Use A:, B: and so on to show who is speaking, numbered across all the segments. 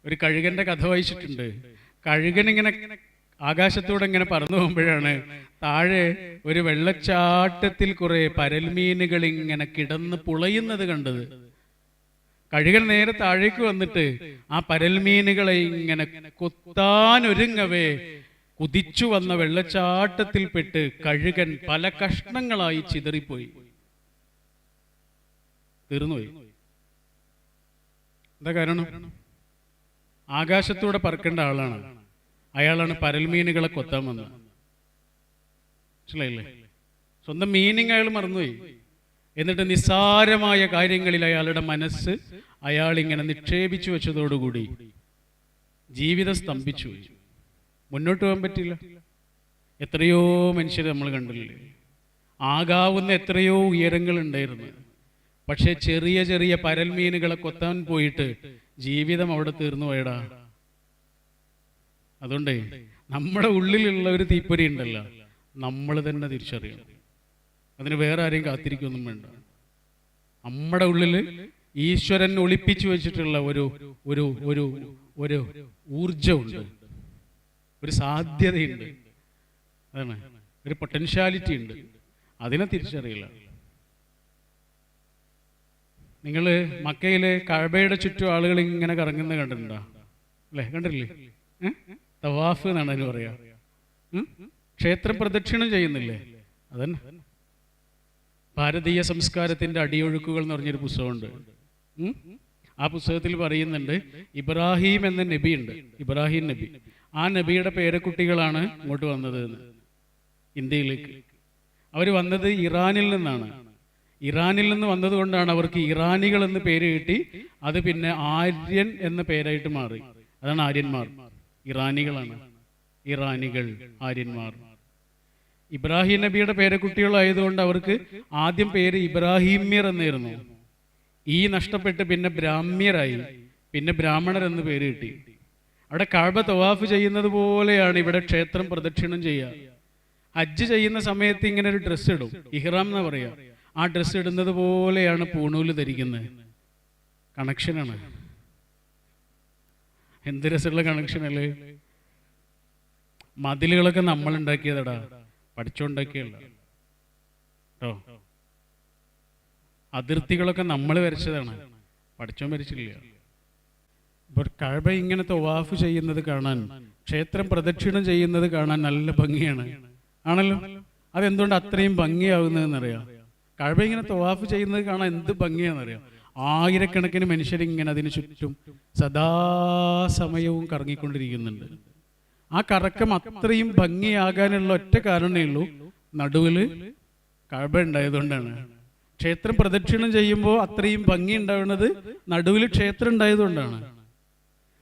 A: ഒരു കഴുകന്റെ കഥ വായിച്ചിട്ടുണ്ട്. കഴുകൻ ഇങ്ങനെ ആകാശത്തൂടെ ഇങ്ങനെ പറന്നു പോകുമ്പോഴാണ് താഴെ ഒരു വെള്ളച്ചാട്ടത്തിൽ കുറെ പരൽമീനുകൾ ഇങ്ങനെ കിടന്ന് പുളയുന്നത് കണ്ടത്. കഴുകൻ നേരെ താഴേക്ക് വന്നിട്ട് ആ പരൽമീനുകളെ ഇങ്ങനെ കൊത്താനൊരുങ്ങവേ കുതിച്ചു വന്ന വെള്ളച്ചാട്ടത്തിൽപ്പെട്ട് കഴുകൻ പല കഷ്ണങ്ങളായി ചിതറിപ്പോയി, തീർന്നുപോയി. എന്താ കാരണം? ആകാശത്തൂടെ പറക്കേണ്ട ആളാണ്, അയാളാണ് പരൽമീനുകളെ കൊത്താൻ വന്നത്. മനസ്സിലായില്ലേ? സ്വന്തം മീനിങ് അയാൾ മറന്നുപോയി. എന്നിട്ട് നിസ്സാരമായ കാര്യങ്ങളിൽ അയാളുടെ മനസ്സ് അയാൾ ഇങ്ങനെ നിക്ഷേപിച്ചു വെച്ചതോടുകൂടി ജീവിതം സ്തംഭിച്ചു, മുന്നോട്ട് പോകാൻ പറ്റില്ല. എത്രയോ മനുഷ്യർ നമ്മൾ കണ്ടില്ലേ, ആകാവുന്ന എത്രയോ ഉയരങ്ങൾ ഉണ്ടായിരുന്നു. പക്ഷെ ചെറിയ ചെറിയ പരൽമീനുകളെ കൊത്താൻ പോയിട്ട് ജീവിതം അവിടെ തീർന്നു പോയടാ. അതുകൊണ്ട് നമ്മുടെ ഉള്ളിലുള്ള ഒരു തീപ്പൊരി ഉണ്ടല്ലോ, നമ്മൾ തന്നെ തിരിച്ചറിയണം. അതിന് വേറെ ആരെയും കാത്തിരിക്കൊന്നും വേണ്ട. നമ്മുടെ ഉള്ളിൽ ഈശ്വരൻ ഒളിപ്പിച്ചു വെച്ചിട്ടുള്ള ഒരു ഒരു ഒരു ഒരു ഊർജമുണ്ട്, ഒരു സാധ്യതയുണ്ട്, അതാണ് ഒരു പൊട്ടൻഷ്യാലിറ്റി ഉണ്ട്. അതിനെ തിരിച്ചറിയില്ല. നിങ്ങൾ മക്കയിലെ കഅബയുടെ ചുറ്റും ആളുകൾ ഇങ്ങനെ കറങ്ങുന്നത് കണ്ടിട്ടുണ്ടോ? അല്ലേ, കണ്ടില്ലേ? തവാഫ് എന്നാണ് അതിന് പറയാ. ക്ഷേത്രം പ്രദക്ഷിണം ചെയ്യുന്നില്ലേ? അതന്നെ ഭാരതീയ സംസ്കാരത്തിന്റെ അടിയൊഴുക്കുകൾ എന്ന് പറഞ്ഞൊരു പുസ്തകമുണ്ട്. ആ പുസ്തകത്തിൽ പറയുന്നുണ്ട്, ഇബ്രാഹിം എന്ന നബി ഉണ്ട്, ഇബ്രാഹിം നബി. ആ നബിയുടെ പേരക്കുട്ടികളാണ് ഇങ്ങോട്ട് വന്നത് എന്ന്, ഇന്ത്യയിലേക്ക്. അവർ വന്നത് ഇറാനിൽ നിന്നാണ്. ഇറാനിൽ നിന്ന് വന്നതുകൊണ്ടാണ് അവർക്ക് ഇറാനികൾ എന്ന് പേര് കിട്ടി. അത് പിന്നെ ആര്യൻ എന്ന പേരായിട്ട് മാറി. അതാണ് ആര്യന്മാർ. ഇറാനികളാണ്, ഇറാനികൾ, ആര്യന്മാർ. ഇബ്രാഹിം നബിയുടെ പേരക്കുട്ടികളായതുകൊണ്ട് അവർക്ക് ആദ്യം പേര് ഇബ്രാഹിമ്യർ എന്നായിരുന്നു. ഈ നഷ്ടപ്പെട്ട് പിന്നെ ബ്രാഹ്മ്യരായി, പിന്നെ ബ്രാഹ്മണർ എന്ന് പേര് കിട്ടി. അവിടെ കഅബ തവാഫ് ചെയ്യുന്നത് പോലെയാണ് ഇവിടെ ക്ഷേത്രം പ്രദക്ഷിണം ചെയ്യുക. ഹജ്ജ് ചെയ്യുന്ന സമയത്ത് ഇങ്ങനെ ഒരു ഡ്രസ്സ് ഇടും, ഇഹ്റാം എന്നാ പറയാ. ആ ഡ്രസ്സ് ഇടുന്നത് പോലെയാണ് പൂണൂല് ധരിക്കുന്നത്. കണക്ഷനാണ്. എന്ത് രസമുള്ള കണക്ഷനല്ലേ. മതിലുകളൊക്കെ നമ്മൾ ഉണ്ടാക്കിയതടാ, പഠിച്ചുണ്ടാക്കിയല്ല കേട്ടോ. അതിർത്തികളൊക്കെ നമ്മൾ വരച്ചതാണ്, പഠിച്ചോൻ വരച്ചില്ല. ഇപ്പോൾ കഅബ ഇങ്ങനെ തവാഫ് ചെയ്യുന്നത് കാണാൻ, ക്ഷേത്രം പ്രദക്ഷിണം ചെയ്യുന്നത് കാണാൻ നല്ല ഭംഗിയാണ്, ആണല്ലോ. അതെന്തുകൊണ്ട് അത്രയും ഭംഗിയാവുന്നതെന്നറിയാം? കഅബ ഇങ്ങനെ തവാഫ് ചെയ്യുന്നത് കാണാൻ എന്ത് ഭംഗിയാണെന്നറിയാം? ആയിരക്കണക്കിന് മനുഷ്യരിങ്ങനെ അതിന് ചുറ്റും സദാസമയവും കറങ്ങിക്കൊണ്ടിരിക്കുന്നുണ്ട്. ആ കറക്കം അത്രയും ഭംഗിയാകാനുള്ള ഒറ്റ കാരണമേ ഉള്ളൂ, നടുവില് കഅബ ഉണ്ടായതുകൊണ്ടാണ്. ക്ഷേത്രം പ്രദക്ഷിണം ചെയ്യുമ്പോൾ അത്രയും ഭംഗി ഉണ്ടാവുന്നത് നടുവിൽ ക്ഷേത്രം ഉണ്ടായതുകൊണ്ടാണ്.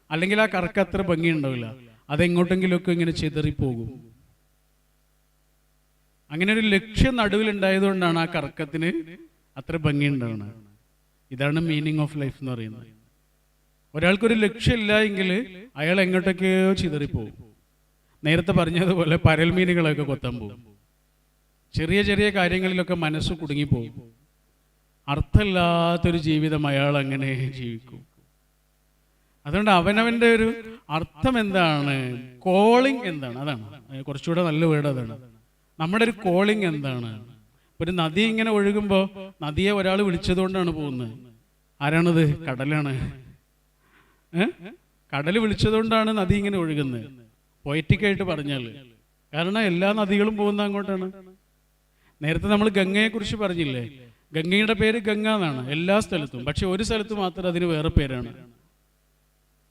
A: അല്ലെങ്കിൽ ആ കറക്കം അത്ര ഭംഗി ഉണ്ടാവില്ല, അതെങ്ങോട്ടെങ്കിലുമൊക്കെ ഇങ്ങനെ ചിതറിപ്പോകും. അങ്ങനെ ഒരു ലക്ഷ്യം നടുവിൽ ഉണ്ടായതുകൊണ്ടാണ് ആ കറക്കത്തിന് അത്ര ഭംഗി ഉണ്ടാവുന്നത്. ഇതാണ് മീനിങ് ഓഫ് ലൈഫ് എന്ന് പറയുന്നത്. ഒരാൾക്കൊരു ലക്ഷ്യമില്ല എങ്കിൽ അയാൾ എങ്ങോട്ടൊക്കെയോ ചിതറിപ്പോകും. നേരത്തെ പറഞ്ഞതുപോലെ പരൽമീനുകളൊക്കെ കൊത്താൻ പോകും. ചെറിയ ചെറിയ കാര്യങ്ങളിലൊക്കെ മനസ്സ് കുടുങ്ങിപ്പോകും. അർത്ഥമില്ലാത്തൊരു ജീവിതം അയാൾ അങ്ങനെ ജീവിക്കും. അതുകൊണ്ട് അവനവൻ്റെ ഒരു അർത്ഥം എന്താണ്, കോളിംഗ് എന്താണ്, അതാണ് കുറച്ചുകൂടെ നല്ല വേർഡ്. അതാണ് നമ്മുടെ ഒരു കോളിംഗ് എന്താണ്. ഒരു നദി ഇങ്ങനെ ഒഴുകുമ്പോൾ നദിയെ ഒരാൾ വിളിച്ചതുകൊണ്ടാണ് പോകുന്നത്. ആരാണത്? കടലാണ്. കടൽ വിളിച്ചതുകൊണ്ടാണ് നദി ഇങ്ങനെ ഒഴുകുന്നത്, പൊയറ്റിക്കായിട്ട് പറഞ്ഞാൽ. കാരണം എല്ലാ നദികളും പോകുന്ന അങ്ങോട്ടാണ്. നേരത്തെ നമ്മൾ ഗംഗയെക്കുറിച്ച് പറഞ്ഞില്ലേ, ഗംഗയുടെ പേര് ഗംഗ എന്നാണ് എല്ലാ സ്ഥലത്തും. പക്ഷെ ഒരു സ്ഥലത്ത് മാത്രം അതിന് വേറെ പേരാണ്.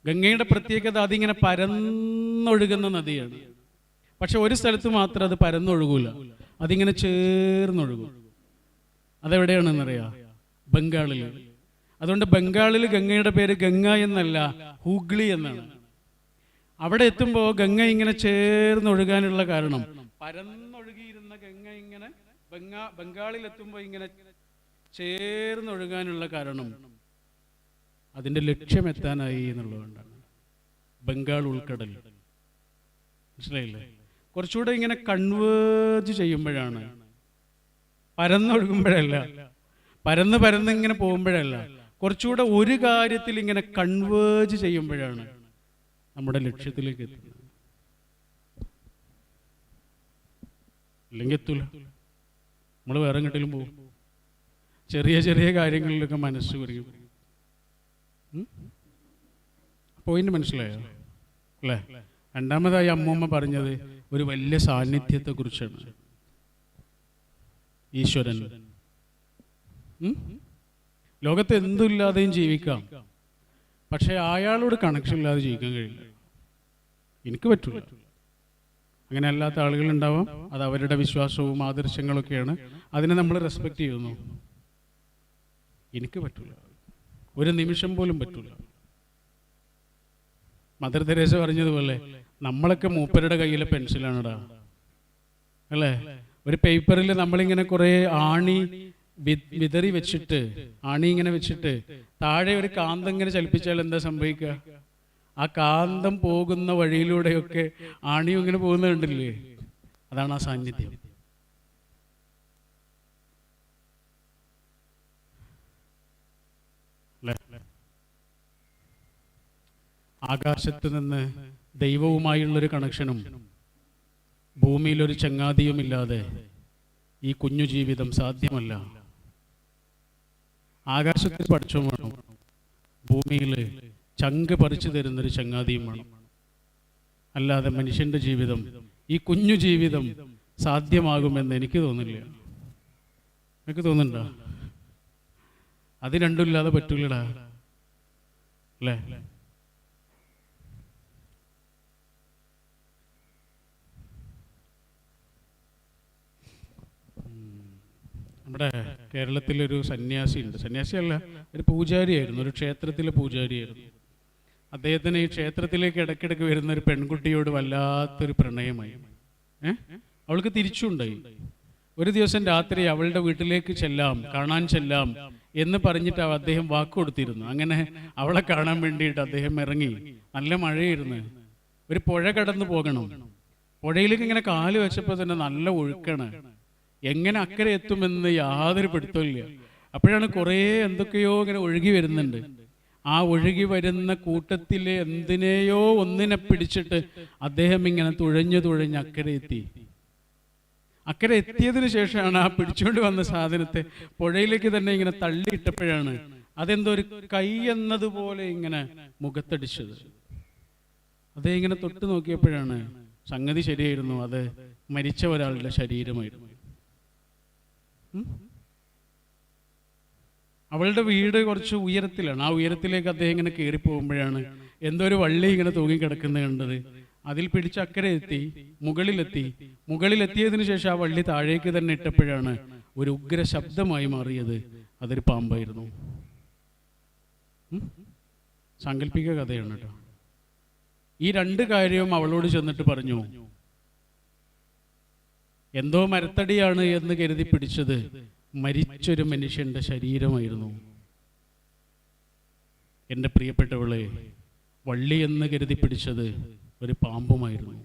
A: ഗംഗയുടെ പ്രത്യേകത അതിങ്ങനെ പരന്നൊഴുകുന്ന നദിയാണ്. പക്ഷെ ഒരു സ്ഥലത്ത് മാത്രം അത് പരന്നൊഴുകൂല, അതിങ്ങനെ ചേർന്നൊഴുകും. അതെവിടെയാണെന്നറിയാം? ബംഗാളിൽ. അതുകൊണ്ട് ബംഗാളിൽ ഗംഗയുടെ പേര് ഗംഗ എന്നല്ല, ഹൂഗ്ലി എന്നാണ്. അവിടെ എത്തുമ്പോൾ ഗംഗ ഇങ്ങനെ ചേർന്നൊഴുകാനുള്ള കാരണം, പരന്നൊഴുകിയിരുന്ന ഗംഗ ഇങ്ങനെ ബംഗാളിൽ എത്തുമ്പോൾ ഇങ്ങനെ ചേർന്നൊഴുകാനുള്ള കാരണം അതിൻ്റെ ലക്ഷ്യം എത്താനായി എന്നുള്ളതുകൊണ്ടാണ്. ബംഗാൾ ഉൾക്കടൽ, മനസ്സിലായില്ലേ? കുറച്ചുകൂടെ ഇങ്ങനെ കൺവേർജ് ചെയ്യുമ്പോഴാണ്, പരന്നൊഴുകുമ്പോഴല്ല, പരന്ന് ഇങ്ങനെ പോകുമ്പോഴല്ല, കുറച്ചുകൂടെ ഒരു കാര്യത്തിൽ ഇങ്ങനെ കൺവേർജ് ചെയ്യുമ്പോഴാണ് നമ്മുടെ ലക്ഷ്യത്തിലേക്ക് എത്തുന്നത്. അല്ലെങ്കിൽ എത്തൂല, നമ്മൾ വേറെ എങ്ങോട്ടെങ്കിലും പോകും. ചെറിയ ചെറിയ കാര്യങ്ങളിലൊക്കെ മനസ്സ് കുറിയും. പോയിന്റ് മനസ്സിലായോ അല്ലേ? രണ്ടാമതായി അമ്മൂമ്മ പറഞ്ഞത് ഒരു വലിയ സാന്നിധ്യത്തെ കുറിച്ചാണ്. ഈശ്വരൻ. ലോകത്ത് എന്തുമില്ലാതെയും ജീവിക്കാം, പക്ഷെ അയാളോട് കണക്ഷൻ ഇല്ലാതെ ജീവിക്കാൻ കഴിയില്ല. എനിക്ക് പറ്റില്ല. അങ്ങനെ അല്ലാത്ത ആളുകളുണ്ടാവാം, അത് അവരുടെ വിശ്വാസവും ആദർശങ്ങളൊക്കെയാണ്, അതിനെ നമ്മൾ റെസ്പെക്റ്റ് ചെയ്യുന്നു. എനിക്ക് പറ്റില്ല, ഒരു നിമിഷം പോലും പറ്റില്ല. മദർ തെരേസ പറഞ്ഞതുപോലെ നമ്മളൊക്കെ മൂപ്പരുടെ കയ്യിലെ പെൻസിലാണടാ അല്ലേ? ഒരു പേപ്പറിൽ നമ്മളിങ്ങനെ കുറേ ആണി വിതറി വെച്ചിട്ട്, ആണി ഇങ്ങനെ വെച്ചിട്ട് താഴെ ഒരു കാന്തം ഇങ്ങനെ ചലിപ്പിച്ചാൽ എന്താ സംഭവിക്കുക? ആ കാന്തം പോകുന്ന വഴിയിലൂടെയൊക്കെ ആണിയും ഇങ്ങനെ പോകുന്നത് കണ്ടില്ലേ? അതാണ് ആ സാന്നിധ്യം. ആകാശത്ത് നിന്ന് ദൈവവുമായുള്ളൊരു കണക്ഷനും ഭൂമിയിലൊരു ചങ്ങാതിയുമില്ലാതെ ഈ കുഞ്ഞു ജീവിതം സാധ്യമല്ല. ആകാശത്തിൽ പഠിച്ചോ വേണം, ഭൂമിയിൽ ചങ്ക് പറിച്ചു തരുന്നൊരു ചങ്ങാതിയും വേണം. അല്ലാതെ മനുഷ്യന്റെ ജീവിതം, ഈ കുഞ്ഞു ജീവിതം സാധ്യമാകുമെന്ന് എനിക്ക് തോന്നില്ല. എനിക്ക് തോന്നുന്നുണ്ടോ? അത് രണ്ടുമില്ലാതെ പറ്റൂലടാ അല്ലേ? നമ്മുടെ കേരളത്തിലൊരു സന്യാസിയുണ്ട്. സന്യാസിയല്ല, ഒരു പൂജാരിയായിരുന്നു, ഒരു ക്ഷേത്രത്തിലെ പൂജാരിയായിരുന്നു. അദ്ദേഹത്തിന് ഈ ക്ഷേത്രത്തിലേക്ക് ഇടയ്ക്കിടയ്ക്ക് വരുന്ന ഒരു പെൺകുട്ടിയോട് വല്ലാത്തൊരു പ്രണയമായി. അവൾക്ക് തിരിച്ചുണ്ടായി. ഒരു ദിവസം രാത്രി അവളുടെ വീട്ടിലേക്ക് ചെല്ലാം, കാണാൻ ചെല്ലാം എന്ന് പറഞ്ഞിട്ട് അദ്ദേഹം വാക്ക് കൊടുത്തിരുന്നു. അങ്ങനെ അവളെ കാണാൻ വേണ്ടിയിട്ട് അദ്ദേഹം ഇറങ്ങി. നല്ല മഴയായിരുന്നു. ഒരു പുഴ കടന്നു പോകണം. പുഴയിലേക്ക് ഇങ്ങനെ കാല് വെച്ചപ്പോൾ തന്നെ നല്ല ഒഴുക്കാണ്. എങ്ങനെ അക്കരെ എത്തുമെന്ന് യാതൊരു പിടുത്തമില്ല. അപ്പോഴാണ് കുറേ എന്തൊക്കെയോ ഇങ്ങനെ ഒഴുകി വരുന്നുണ്ട്. ആ ഒഴുകി വരുന്ന കൂട്ടത്തിൽ എന്തിനെയോ ഒന്നിനെ പിടിച്ചിട്ട് അദ്ദേഹം ഇങ്ങനെ തുഴഞ്ഞ് അക്കരെ എത്തി. അക്കരെ എത്തിയതിനു ശേഷമാണ് ആ പിടിച്ചുകൊണ്ട് വന്ന സാധനത്തെ പുഴയിലേക്ക് തന്നെ ഇങ്ങനെ തള്ളിയിട്ടപ്പോഴാണ് അതെന്തോ ഒരു കൈ എന്നതുപോലെ ഇങ്ങനെ മുഖത്തടിച്ചത്. അതേ ഇങ്ങനെ തൊട്ട് നോക്കിയപ്പോഴാണ് സംഗതി ശരിയായിരുന്നു, അത് മരിച്ച ഒരാളുടെ ശരീരമായിരുന്നു. അവളുടെ വീട് കുറച്ച് ഉയരത്തിലാണ്. ആ ഉയരത്തിലേക്ക് അദ്ദേഹം ഇങ്ങനെ കയറി പോകുമ്പോഴാണ് എന്തോ ഒരു വള്ളി ഇങ്ങനെ തൂങ്ങിക്കിടക്കുന്നത് കണ്ടത്. അതിൽ പിടിച്ച് അക്കരെ എത്തി, മുകളിലെത്തിയതിനു ശേഷം ആ വള്ളി താഴേക്ക് തന്നെ ഇട്ടപ്പോഴാണ് ഒരു ഉഗ്ര ശബ്ദമായി മാറിയത്. അതൊരു പാമ്പായിരുന്നു. സാങ്കല്പിക കഥയാണ് കേട്ടോ. ഈ രണ്ട് കാര്യവും അവളോട് ചെന്നിട്ട് പറഞ്ഞു. എന്തോ മരത്തടിയാണ് എന്ന് കരുതി പിടിച്ചത് മരിച്ചൊരു മനുഷ്യന്റെ ശരീരമായിരുന്നു. എൻ്റെ പ്രിയപ്പെട്ടവളെ, വള്ളി എന്ന് കരുതി പിടിച്ചത് ഒരു പാമ്പുമായിരുന്നു.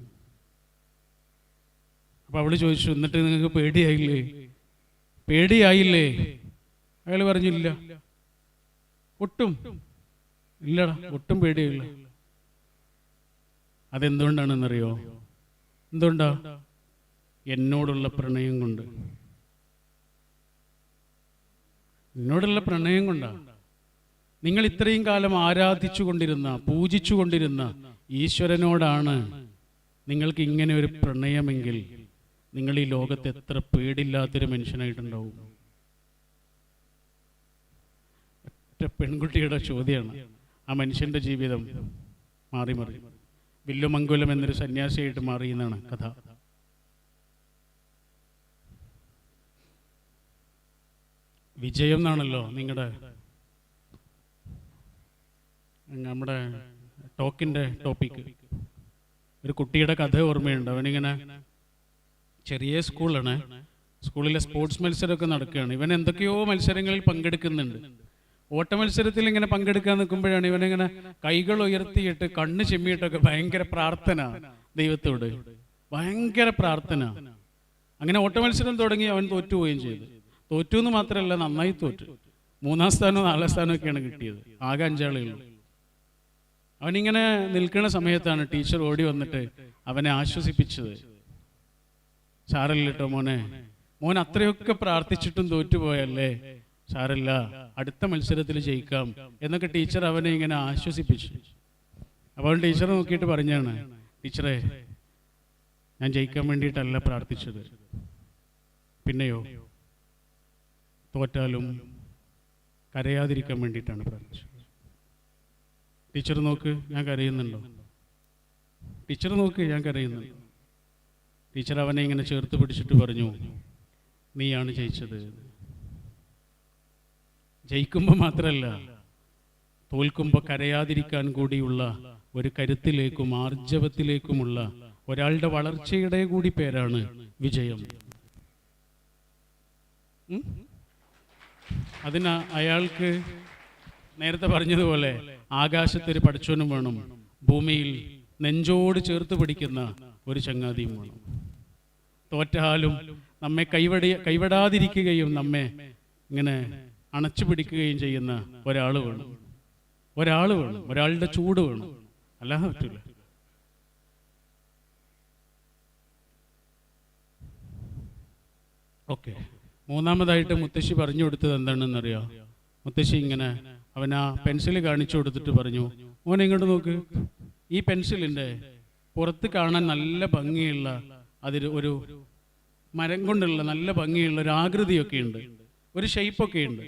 A: അപ്പൊ അവള് ചോദിച്ചു, എന്നിട്ട് നിങ്ങൾക്ക് പേടിയായില്ലേ? അയാൾ പറഞ്ഞില്ല, ഒട്ടും ഇല്ലടാ, ഒട്ടും പേടിയായില്ല. അതെന്തുകൊണ്ടാണെന്നറിയോ? എന്തുകൊണ്ടാ? എന്നോടുള്ള പ്രണയം കൊണ്ട്. എന്നോടുള്ള പ്രണയം കൊണ്ടാ. നിങ്ങൾ ഇത്രയും കാലം ആരാധിച്ചു കൊണ്ടിരുന്ന, പൂജിച്ചു കൊണ്ടിരുന്ന ഈശ്വരനോടാണ് നിങ്ങൾക്ക് ഇങ്ങനെ ഒരു പ്രണയമെങ്കിൽ നിങ്ങൾ ഈ ലോകത്ത് എത്ര പേടില്ലാത്തൊരു മനുഷ്യനായിട്ടുണ്ടാവും. ഒറ്റ പെൺകുട്ടിയുടെ ചോദ്യമാണ് ആ മനുഷ്യന്റെ ജീവിതം മാറി വില്ലുമംഗലം എന്നൊരു സന്യാസിയായിട്ട് മാറി എന്നാണ് കഥ. വിജയം എന്നാണല്ലോ നമ്മുടെ ടോക്കിൻ്റെ ടോപ്പിക്ക്. ഒരു കുട്ടിയുടെ കഥ ഓർമ്മയുണ്ട്. അവനിങ്ങനെ ചെറിയ സ്കൂളാണ്, സ്കൂളിലെ സ്പോർട്സ് മത്സരമൊക്കെ നടക്കുകയാണ്. ഇവൻ എന്തൊക്കെയോ മത്സരങ്ങളിൽ പങ്കെടുക്കുന്നുണ്ട്. ഓട്ട മത്സരത്തിൽ ഇങ്ങനെ പങ്കെടുക്കാൻ നിൽക്കുമ്പോഴാണ് ഇവനിങ്ങനെ കൈകൾ ഉയർത്തിയിട്ട് കണ്ണ് ചെമ്മിയിട്ടൊക്കെ ഭയങ്കര പ്രാർത്ഥന ദൈവത്തോട്, ഭയങ്കര പ്രാർത്ഥന. അങ്ങനെ ഓട്ട മത്സരം തുടങ്ങി അവൻ തോറ്റുപോവുകയും ചെയ്തു. തോറ്റു എന്ന് മാത്രമല്ല, നന്നായി തോറ്റു. 3ാം സ്ഥാനവും 4ാം സ്ഥാനവും ഒക്കെയാണ് കിട്ടിയത്. ആകെ 5 ആളേ ഉള്ളൂ. അവനിങ്ങനെ നിൽക്കുന്ന സമയത്താണ് ടീച്ചർ ഓടി വന്നിട്ട് അവനെ ആശ്വസിപ്പിച്ചത്. സാരല്ല കേട്ടോ മോനെ, മോൻ അത്രയൊക്കെ പ്രാർത്ഥിച്ചിട്ടും തോറ്റുപോയല്ലേ, സാരല്ല, അടുത്ത മത്സരത്തിൽ ജയിക്കാം എന്നൊക്കെ ടീച്ചർ അവനെ ഇങ്ങനെ ആശ്വസിപ്പിച്ചു. അപ്പോൾ ടീച്ചർ നോക്കിയിട്ട് പറഞ്ഞാണ്, ടീച്ചറെ ഞാൻ ജയിക്കാൻ വേണ്ടിയിട്ടല്ല പ്രാർത്ഥിച്ചത്, പിന്നെയോ തോറ്റാലും കരയാതിരിക്കാൻ വേണ്ടിയിട്ടാണ് പ്രാർത്ഥിച്ചത്. ടീച്ചർ നോക്ക് ഞാൻ കരയുന്നുണ്ടോ, ടീച്ചർ നോക്ക് ഞാൻ കരയുന്നുണ്ടോ. ടീച്ചർ അവനെ ഇങ്ങനെ ചേർത്ത് പിടിച്ചിട്ട് പറഞ്ഞു, നീയാണ് ജയിച്ചത്. ജയിക്കുമ്പോൾ മാത്രമല്ല, തോൽക്കുമ്പോൾ കരയാതിരിക്കാൻ കൂടിയുള്ള ഒരു കരുത്തിലേക്കും ആർജവത്തിലേക്കുമുള്ള ഒരാളുടെ വളർച്ചയുടെ കൂടി പേരാണ് വിജയം. അതിന് അയാൾക്ക് നേരത്തെ പറഞ്ഞതുപോലെ ആകാശത്തൊരു പടച്ചോനും വേണം, ഭൂമിയിൽ നെഞ്ചോട് ചേർത്ത് പിടിക്കുന്ന ഒരു ചങ്ങാതിയും വേണം. തോറ്റാലും നമ്മെ കൈവിടാതിരിക്കുകയും നമ്മെ ഇങ്ങനെ അണച്ചു പിടിക്കുകയും ചെയ്യുന്ന ഒരാൾ വേണം, ഒരാളുടെ ചൂട് വേണം, അല്ലാതെ പറ്റില്ല. ഓക്കെ, മൂന്നാമതായിട്ട് മുത്തശ്ശി പറഞ്ഞു കൊടുത്തത് എന്താണെന്നറിയാം. മുത്തശ്ശി ഇങ്ങനെ അവൻ ആ പെൻസിൽ കാണിച്ചു കൊടുത്തിട്ട് പറഞ്ഞു, മോനെ ഇങ്ങോട്ട് നോക്ക്, ഈ പെൻസിലിൻ്റെ പുറത്ത് കാണാൻ നല്ല ഭംഗിയുള്ള അതിൽ ഒരു മരം കൊണ്ടുള്ള നല്ല ഭംഗിയുള്ള ഒരു ആകൃതിയൊക്കെ ഉണ്ട്, ഒരു ഷേപ്പൊക്കെ ഉണ്ട്.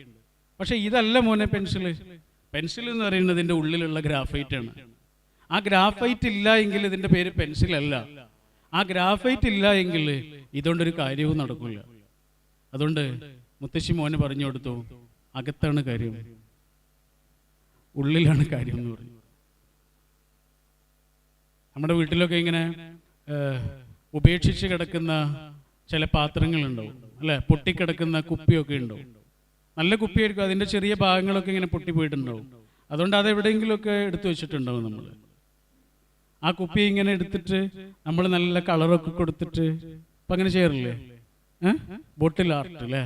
A: പക്ഷെ ഇതല്ല മോനെ പെൻസിൽ. പെൻസിൽ എന്ന് പറയുന്നതിൻ്റെ ഉള്ളിലുള്ള ഗ്രാഫൈറ്റാണ്. ആ ഗ്രാഫൈറ്റ് ഇല്ല എങ്കിൽ ഇതിൻ്റെ പേര് പെൻസിലല്ല. ആ ഗ്രാഫൈറ്റ് ഇല്ല എങ്കിൽ ഇതുകൊണ്ടൊരു കാര്യവും നടക്കില്ല. അതുകൊണ്ട് മുത്തശ്ശി മോന് പറഞ്ഞു കൊടുത്തു, അകത്താണ് കാര്യം, ഉള്ളിലാണ് കാര്യം എന്ന് പറഞ്ഞു. നമ്മുടെ വീട്ടിലൊക്കെ ഇങ്ങനെ ഉപേക്ഷിച്ച് കിടക്കുന്ന ചില പാത്രങ്ങളുണ്ടാവും അല്ലെ, പൊട്ടിക്കിടക്കുന്ന കുപ്പിയൊക്കെ ഉണ്ടാവും. നല്ല കുപ്പിയായിരിക്കും, അതിൻ്റെ ചെറിയ ഭാഗങ്ങളൊക്കെ ഇങ്ങനെ പൊട്ടിപ്പോയിട്ടുണ്ടാവും. അതുകൊണ്ട് അതെവിടെയെങ്കിലുമൊക്കെ എടുത്തു വെച്ചിട്ടുണ്ടാവും നമ്മൾ. ആ കുപ്പി ഇങ്ങനെ എടുത്തിട്ട് നമ്മൾ നല്ല കളറൊക്കെ കൊടുത്തിട്ട് ഇപ്പം അങ്ങനെ ചെയ്യാറില്ലേ, ബോട്ടിൽ ആർട്ട് അല്ലേ,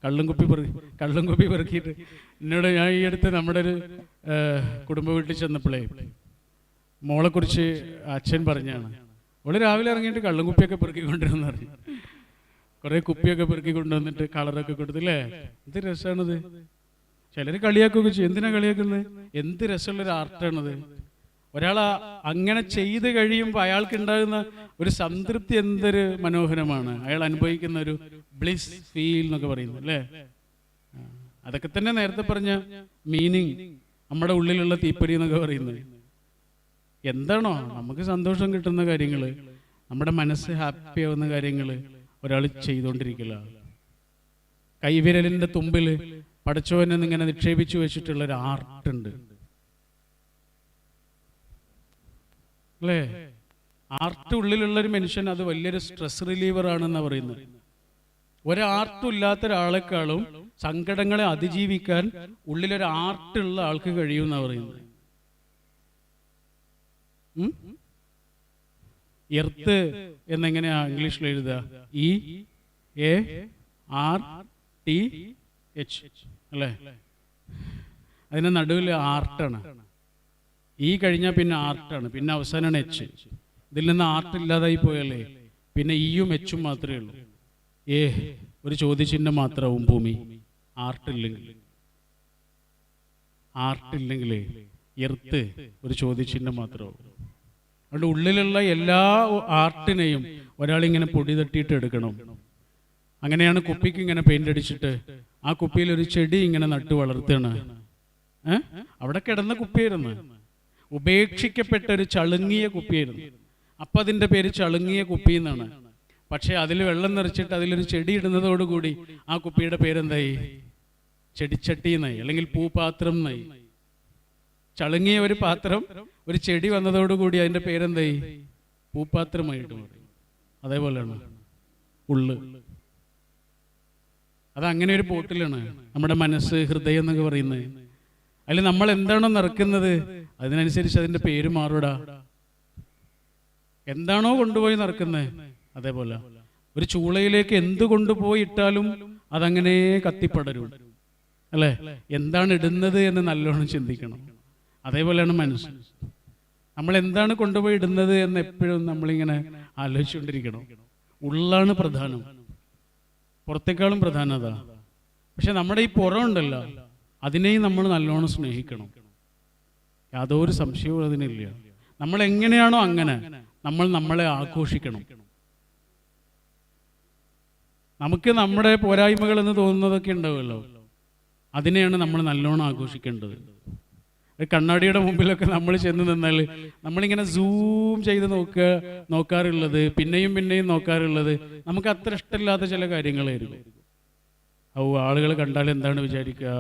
A: കള്ളും കുപ്പി പെറുക്കിയിട്ട്. എന്നോട് ഞാൻ ഈ അടുത്ത് നമ്മുടെ ഒരു കുടുംബ വീട്ടിൽ ചെന്നപ്പോഴേ മോളെക്കുറിച്ച് അച്ഛൻ പറഞ്ഞാണ്, അവള് രാവിലെ ഇറങ്ങിയിട്ട് കള്ളും കുപ്പിയൊക്കെ പെറുക്കിക്കൊണ്ടിരുന്നു പറഞ്ഞു. കുറേ കുപ്പിയൊക്കെ പെറുക്കി കൊണ്ടുവന്നിട്ട് കളറൊക്കെ കൊടുത്തില്ലേ, എന്ത് രസമാണത്. ചിലർ കളിയാക്കുകയൊക്കെ ചെയ്യും, എന്തിനാ കളിയാക്കുന്നത്, എന്ത് രസമുള്ളൊരു ആർട്ടാണത്. ഒരാൾ അങ്ങനെ ചെയ്ത് കഴിയുമ്പോൾ അയാൾക്ക് ഉണ്ടാകുന്ന ഒരു സംതൃപ്തി എന്തൊരു മനോഹരമാണ്. അയാൾ അനുഭവിക്കുന്ന ഒരു ബ്ലിസ് ഫീൽ എന്നൊക്കെ പറയുന്നത് അല്ലേ. അതൊക്കെ തന്നെ നേരത്തെ പറഞ്ഞ മീനിങ്, നമ്മുടെ ഉള്ളിലുള്ള തീപ്പൊരി എന്നൊക്കെ പറയുന്നത്. എന്താണോ നമുക്ക് സന്തോഷം കിട്ടുന്ന കാര്യങ്ങൾ, നമ്മുടെ മനസ്സ് ഹാപ്പി ആവുന്ന കാര്യങ്ങൾ ഒരാൾ ചെയ്തുകൊണ്ടിരിക്കില്ല. കൈവിരലിൻ്റെ തുമ്പിൽ പടച്ചോനെ ഇങ്ങനെ നിക്ഷേപിച്ചു വെച്ചിട്ടുള്ള ഒരു ആർട്ടുണ്ട് അല്ലേ. ആർട്ട് ഉള്ളിലുള്ളൊരു മനുഷ്യൻ അത് വലിയൊരു സ്ട്രെസ് റിലീവർ ആണെന്നാ പറയുന്നത്. ഒരാർട്ടും ഇല്ലാത്ത ഒരാളെക്കാളും സങ്കടങ്ങളെ അതിജീവിക്കാൻ ഉള്ളിലൊരു ആർട്ടുള്ള ആൾക്ക് കഴിയുമെന്നാ പറയുന്നത്. എർത്ത് എന്നെങ്ങനെയാ ഇംഗ്ലീഷിൽ എഴുതുക, EARTH അല്ലേ. അതിന്റെ നടുവിൽ ആർട്ടാണ്. ഈ കഴിഞ്ഞാൽ പിന്നെ ആർട്ടാണ്, പിന്നെ അവസാനമാണ് എച്ച്. ഇതിൽ നിന്ന് ആർട്ട് ഇല്ലാതായി പോയല്ലേ പിന്നെ ഇയും എച്ചും മാത്രമേ ഉള്ളൂ. ഒരു ചോദ്യചിഹ്നം മാത്രമാവും ഭൂമി ആർട്ടില്ലെങ്കിൽ എർത്ത് ഒരു ചോദ്യചിഹ്നം മാത്രമാവും. അതുകൊണ്ട് ഉള്ളിലുള്ള എല്ലാ ആർട്ടിനെയും ഒരാളിങ്ങനെ പൊടി തട്ടിയിട്ട് എടുക്കണം. അങ്ങനെയാണ് കുപ്പിക്ക് ഇങ്ങനെ പെയിന്റ് അടിച്ചിട്ട് ആ കുപ്പിയിൽ ഒരു ചെടി ഇങ്ങനെ നട്ടു വളർത്തുകയാണ്. അവിടെ കിടന്ന കുപ്പിയായിരുന്നു, ഉപേക്ഷിക്കപ്പെട്ട ഒരു ചളുങ്ങിയ കുപ്പിയായിരുന്നു. അപ്പം അതിൻ്റെ പേര് ചളുങ്ങിയ കുപ്പി എന്നാണ്. പക്ഷെ അതിൽ വെള്ളം നിറച്ചിട്ട് അതിലൊരു ചെടി ഇടുന്നതോടുകൂടി ആ കുപ്പിയുടെ പേരെന്തായി, ചെടിച്ചട്ടി എന്നായി, അല്ലെങ്കിൽ പൂപാത്രം എന്നായി. ചളുങ്ങിയ ഒരു പാത്രം, ഒരു ചെടി വന്നതോടുകൂടി അതിൻ്റെ പേരെന്തായി, പൂപാത്രമായിട്ട് മാറി. അതേപോലെയാണ് ഉള്ള്. അതങ്ങനെ ഒരു പോട്ടിലാണ് നമ്മുടെ മനസ്സ്, ഹൃദയം എന്നൊക്കെ പറയുന്നത്. അതിൽ നമ്മൾ എന്താണോ നിറക്കുന്നത് അതിനനുസരിച്ച് അതിൻ്റെ പേര് മാറൂടാ. എന്താണോ കൊണ്ടുപോയി നിറക്കുന്നത് അതേപോലെ ഒരു ചൂളയിലേക്ക് എന്ത് കൊണ്ടുപോയി ഇട്ടാലും അതങ്ങനെ കത്തിപ്പടരും അല്ലേ. എന്താണ് ഇടുന്നത് എന്ന് നല്ലോണം ചിന്തിക്കണം. അതേപോലെയാണ് മനസ്സ്. നമ്മൾ എന്താണ് കൊണ്ടുപോയി ഇടുന്നത് എന്ന് എപ്പോഴും നമ്മളിങ്ങനെ ആലോചിച്ചുകൊണ്ടിരിക്കണം. ഉള്ളാണ് പ്രധാനം, പുറത്തേക്കാളും പ്രധാനം അതാ. പക്ഷെ നമ്മുടെ ഈ പുറമുണ്ടല്ലോ, അതിനെയും നമ്മൾ നല്ലോണം സ്നേഹിക്കണം. യാതൊരു സംശയവും അതിനില്ല. നമ്മൾ എങ്ങനെയാണോ അങ്ങനെ നമ്മൾ നമ്മളെ ആഘോഷിക്കണം. നമുക്ക് നമ്മുടെ പോരായ്മകൾ എന്ന് തോന്നുന്നതൊക്കെ ഉണ്ടാവുമല്ലോ, അതിനെയാണ് നമ്മൾ നല്ലോണം ആഘോഷിക്കേണ്ടത്. കണ്ണാടിയുടെ മുമ്പിലൊക്കെ നമ്മൾ ചെന്ന് നിന്നാൽ നമ്മളിങ്ങനെ സൂം ചെയ്ത് നോക്കാറുള്ളത്, പിന്നെയും പിന്നെയും നോക്കാറുള്ളത് നമുക്ക് അത്ര ഇഷ്ടമില്ലാത്ത ചില കാര്യങ്ങളായിരിക്കും. ആളുകൾ കണ്ടാൽ എന്താണ് വിചാരിക്കുക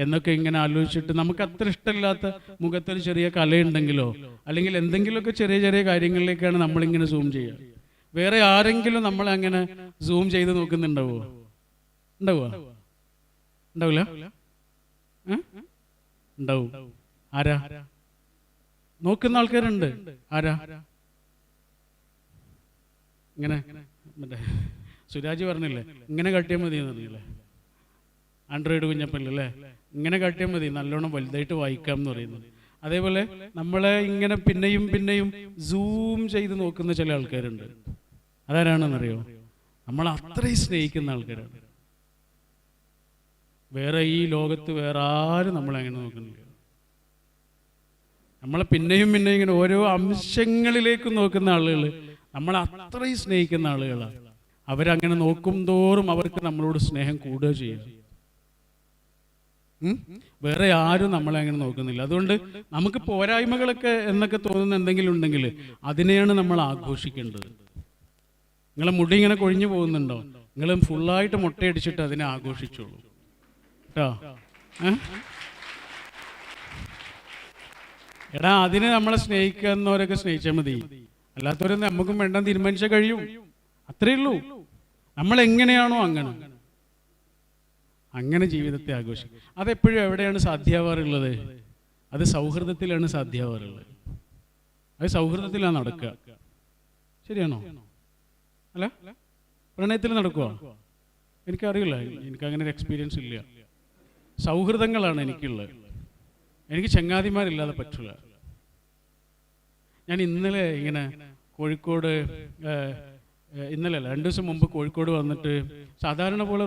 A: എന്നൊക്കെ ഇങ്ങനെ ആലോചിച്ചിട്ട് നമുക്ക് അത്ര ഇഷ്ടമില്ലാത്ത മുഖത്തൊരു ചെറിയ കലയുണ്ടെങ്കിലോ അല്ലെങ്കിൽ എന്തെങ്കിലുമൊക്കെ ചെറിയ ചെറിയ കാര്യങ്ങളിലേക്കാണ് നമ്മളിങ്ങനെ സൂം ചെയ്യുക. വേറെ ആരെങ്കിലും നമ്മളെ അങ്ങനെ സൂം ചെയ്ത് നോക്കുന്നുണ്ടാവുമോ? ഉണ്ടാവില്ല. ഉണ്ടാവും. ആരാ നോക്കുന്ന ആൾക്കാരുണ്ട്? ആരാ? ഇങ്ങനെ മറ്റേ സുരാജ് പറഞ്ഞില്ലേ, ഇങ്ങനെ കാട്ടിയാൽ മതി എന്ന് പറഞ്ഞില്ലേ, ആൻഡ്രോയിഡ് കുഞ്ഞപ്പല്ലേ, ഇങ്ങനെ കാട്ടിയാൽ മതി, നല്ലോണം വലുതായിട്ട് വായിക്കാം എന്ന് പറയുന്നത്. അതേപോലെ നമ്മളെ ഇങ്ങനെ പിന്നെയും പിന്നെയും സൂം ചെയ്ത് നോക്കുന്ന ചില ആൾക്കാരുണ്ട്. അതാരാണെന്നറിയോ? നമ്മൾ അത്രയും സ്നേഹിക്കുന്ന ആൾക്കാരാണ്. വേറെ ഈ ലോകത്ത് വേറെ ആരും നമ്മളങ്ങനെ നോക്കുന്നില്ല. നമ്മളെ പിന്നെയും പിന്നെയും ഇങ്ങനെ ഓരോ അംശങ്ങളിലേക്ക് നോക്കുന്ന ആളുകൾ നമ്മളെ അത്രയും സ്നേഹിക്കുന്ന ആളുകളാണ്. അവരങ്ങനെ നോക്കും തോറും അവർക്ക് നമ്മളോട് സ്നേഹം കൂടുക ചെയ്യുക. വേറെ ആരും നമ്മളെ അങ്ങനെ നോക്കുന്നില്ല. അതുകൊണ്ട് നമുക്ക് പോരായ്മകളൊക്കെ എന്നൊക്കെ തോന്നുന്ന എന്തെങ്കിലും ഉണ്ടെങ്കിൽ അതിനെയാണ് നമ്മൾ ആഘോഷിക്കേണ്ടത്. നിങ്ങളെ മുടി ഇങ്ങനെ കൊഴിഞ്ഞു പോകുന്നുണ്ടോ? നിങ്ങൾ ഫുള്ളായിട്ട് മുട്ടയടിച്ചിട്ട് അതിനെ ആഘോഷിച്ചോളൂ കേട്ടോ. എടാ, അതിന് നമ്മളെ സ്നേഹിക്കുന്നവരൊക്കെ സ്നേഹിച്ചാൽ മതി, അല്ലാത്തവരൊന്നും നമുക്കും വേണ്ടെന്ന് തീരുമാനിച്ചാൽ കഴിയും. അത്രേ ഉള്ളൂ. നമ്മൾ എങ്ങനെയാണോ അങ്ങനെ ജീവിതത്തെ ആഘോഷിക്കും. അതെപ്പോഴും എവിടെയാണ് സാധ്യമാവാറുള്ളത്? അത് സൗഹൃദത്തിലാണ് സാധ്യമാവാറുള്ളത്. അത് സൗഹൃദത്തിലാണ് നടക്കുക. ശരിയാണോ? അല്ല, പ്രണയത്തിൽ നടക്കുവോ? എനിക്കറിയില്ല, എനിക്കങ്ങനെ ഒരു എക്സ്പീരിയൻസ് ഇല്ല. സൗഹൃദങ്ങളാണ് എനിക്കുള്ളത്. എനിക്ക് ചങ്ങാതിമാരില്ലാതെ പറ്റില്ല. ഞാൻ ഇന്നലെ ഇങ്ങനെ കോഴിക്കോട്, ഇന്നലെ അല്ല 2 ദിവസം മുമ്പ് കോഴിക്കോട് വന്നിട്ട് സാധാരണ പോലെ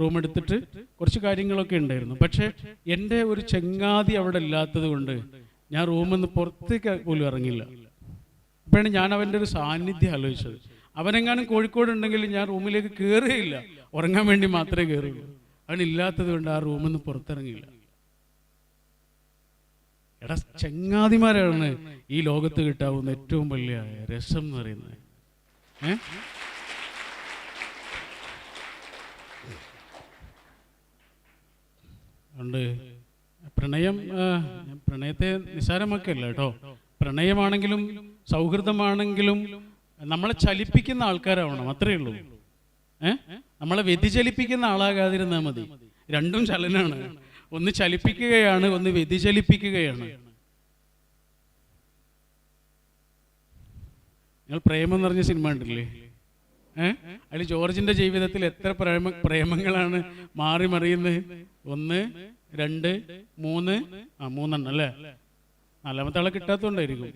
A: റൂം എടുത്തിട്ട് കുറച്ച് കാര്യങ്ങളൊക്കെ ഉണ്ടായിരുന്നു. പക്ഷെ എൻ്റെ ഒരു ചങ്ങാതി അവിടെ ഇല്ലാത്തത് കൊണ്ട് ഞാൻ റൂമിൽ നിന്ന് പുറത്തേക്ക് പോലും ഇറങ്ങില്ല. അപ്പോഴാണ് ഞാൻ അവൻ്റെ ഒരു സാന്നിധ്യം ആലോചിച്ചത്. അവനെങ്ങാനും കോഴിക്കോട് ഉണ്ടെങ്കിൽ ഞാൻ റൂമിലേക്ക് കയറുകയില്ല, ഉറങ്ങാൻ വേണ്ടി മാത്രമേ കയറുള്ളൂ. അവനില്ലാത്തത് കൊണ്ട് ആ റൂമിൽ നിന്ന് പുറത്തിറങ്ങിയില്ല. എടാ, ചങ്ങാതിമാരാണ് ഈ ലോകത്ത് കിട്ടാവുന്ന ഏറ്റവും വലിയ രസം എന്ന് പറയുന്നത്. അതുകൊണ്ട് പ്രണയത്തെ നിസ്സാരമാക്കല്ല കേട്ടോ. പ്രണയമാണെങ്കിലും സൗഹൃദമാണെങ്കിലും നമ്മളെ ചലിപ്പിക്കുന്ന ആൾക്കാരാവണം, അത്രയേ ഉള്ളൂ. നമ്മളെ വ്യതിചലിപ്പിക്കുന്ന ആളാകാതിരുന്നാൽ മതി. രണ്ടും ചലനാണ്. ഒന്ന് ചലിപ്പിക്കുകയാണ്, ഒന്ന് വ്യതിചലിപ്പിക്കുകയാണ്. നിങ്ങൾ പ്രേമം എന്ന് പറഞ്ഞ സിനിമ ഉണ്ടല്ലേ? അതിൽ ജോർജിന്റെ ജീവിതത്തിൽ എത്ര പ്രേമങ്ങളാണ് മാറി മറിയുന്നത്? 1, 2, 3, 3 അല്ലേ? 4ാമത്തെ ആളെ കിട്ടാത്തതുകൊണ്ടായിരിക്കും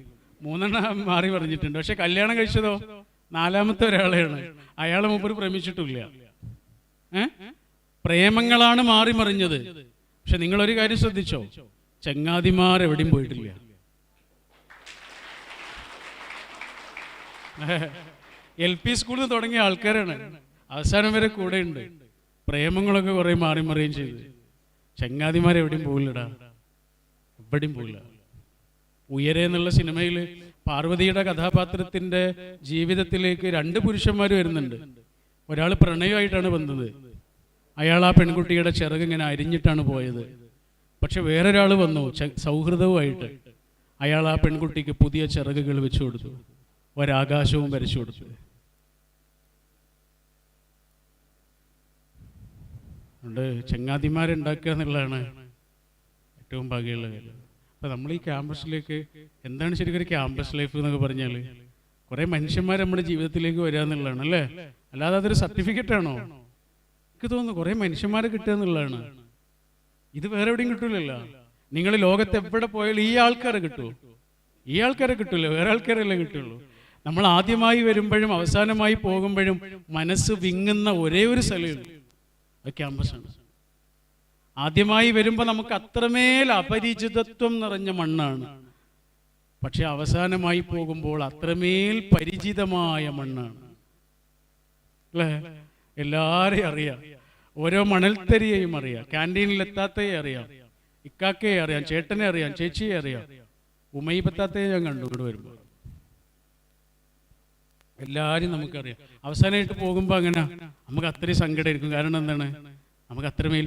A: 3 മാറി പറഞ്ഞിട്ടുണ്ട്. പക്ഷെ കല്യാണം കഴിച്ചതോ 4ാമത്തെ ഒരാളെയാണ്. അയാളെ മുമ്പ് പ്രേമിച്ചിട്ടില്ല. പ്രേമങ്ങളാണ് മാറി മറിഞ്ഞത്. പക്ഷെ നിങ്ങളൊരു കാര്യം ശ്രദ്ധിച്ചോ? ചങ്ങാതിമാർ എവിടെയും പോയിട്ടില്ല. LP സ്കൂളിൽ നിന്ന് തുടങ്ങിയ ആൾക്കാരാണ് അവസാനം വരെ കൂടെ ഉണ്ട്. പ്രേമങ്ങളൊക്കെ കുറെ മാറി മറിയും ചെയ്ത്. ചങ്ങാതിമാരെവിടെയും പോകില്ലടാ, എവിടെയും പോകില്ല. ഉയരെ എന്നുള്ള സിനിമയിൽ പാർവതിയുടെ കഥാപാത്രത്തിന്റെ ജീവിതത്തിലേക്ക് 2 പുരുഷന്മാർ വരുന്നുണ്ട്. ഒരാൾ പ്രണയമായിട്ടാണ് വന്നത്. അയാൾ ആ പെൺകുട്ടിയുടെ ചിറക് ഇങ്ങനെ അരിഞ്ഞിട്ടാണ് പോയത്. പക്ഷെ വേറൊരാൾ വന്നു സൗഹൃദവുമായിട്ട്. അയാൾ ആ പെൺകുട്ടിക്ക് പുതിയ ചിറകുകൾ വെച്ചു കൊടുത്തു, ഒരാകാശവും വരച്ചു കൊടുത്തു. അതുകൊണ്ട് ചങ്ങാതിമാരുണ്ടാക്കുക എന്നുള്ളതാണ് ഏറ്റവും ഭാഗ്യമുള്ള കാര്യം. അപ്പം നമ്മൾ ഈ ക്യാമ്പസിലേക്ക് എന്താണ് ശരിക്കും ഒരു ക്യാമ്പസ് ലൈഫ് എന്നൊക്കെ പറഞ്ഞാൽ കുറേ മനുഷ്യന്മാർ നമ്മുടെ ജീവിതത്തിലേക്ക് വരിക എന്നുള്ളതാണ് അല്ലേ? അല്ലാതെ അതൊരു സർട്ടിഫിക്കറ്റ് ആണോ? എനിക്ക് തോന്നുന്നു കുറേ മനുഷ്യന്മാരെ കിട്ടുക എന്നുള്ളതാണ്. ഇത് വേറെ എവിടെയും കിട്ടൂലല്ലോ. നിങ്ങൾ ലോകത്ത് എവിടെ പോയാലും ഈ ആൾക്കാരെ കിട്ടുമോ? ഈ ആൾക്കാരെ കിട്ടില്ല, വേറെ ആൾക്കാരല്ലേ കിട്ടുള്ളൂ. നമ്മൾ ആദ്യമായി വരുമ്പോഴും അവസാനമായി പോകുമ്പോഴും മനസ്സ് വിങ്ങുന്ന ഒരേ ഒരു സ്ഥലമുള്ളൂ, അത് ക്യാമ്പസാണ്. ആദ്യമായി വരുമ്പോൾ നമുക്ക് അത്രമേൽ അപരിചിതത്വം നിറഞ്ഞ മണ്ണാണ്. പക്ഷെ അവസാനമായി പോകുമ്പോൾ അത്രമേൽ പരിചിതമായ മണ്ണാണ്, അല്ലേ? എല്ലാവരെയും അറിയാം, ഓരോ മണൽത്തരിയെയും അറിയാം, ക്യാൻറ്റീനിൽ എത്താത്തയെ അറിയാം, ഇക്കാക്കയെ അറിയാം, ചേട്ടനെ അറിയാം, ചേച്ചിയെ അറിയാം. ഉമൈബത്താത്തയെ ഞാൻ കണ്ടു ഇവിടെ വരുമ്പോൾ. എല്ലാവരും നമുക്കറിയാം. അവസാനമായിട്ട് പോകുമ്പോൾ അങ്ങനെ നമുക്ക് അത്രയും സങ്കടമായിരിക്കും. കാരണം എന്താണ്? നമുക്ക് അത്രമേൽ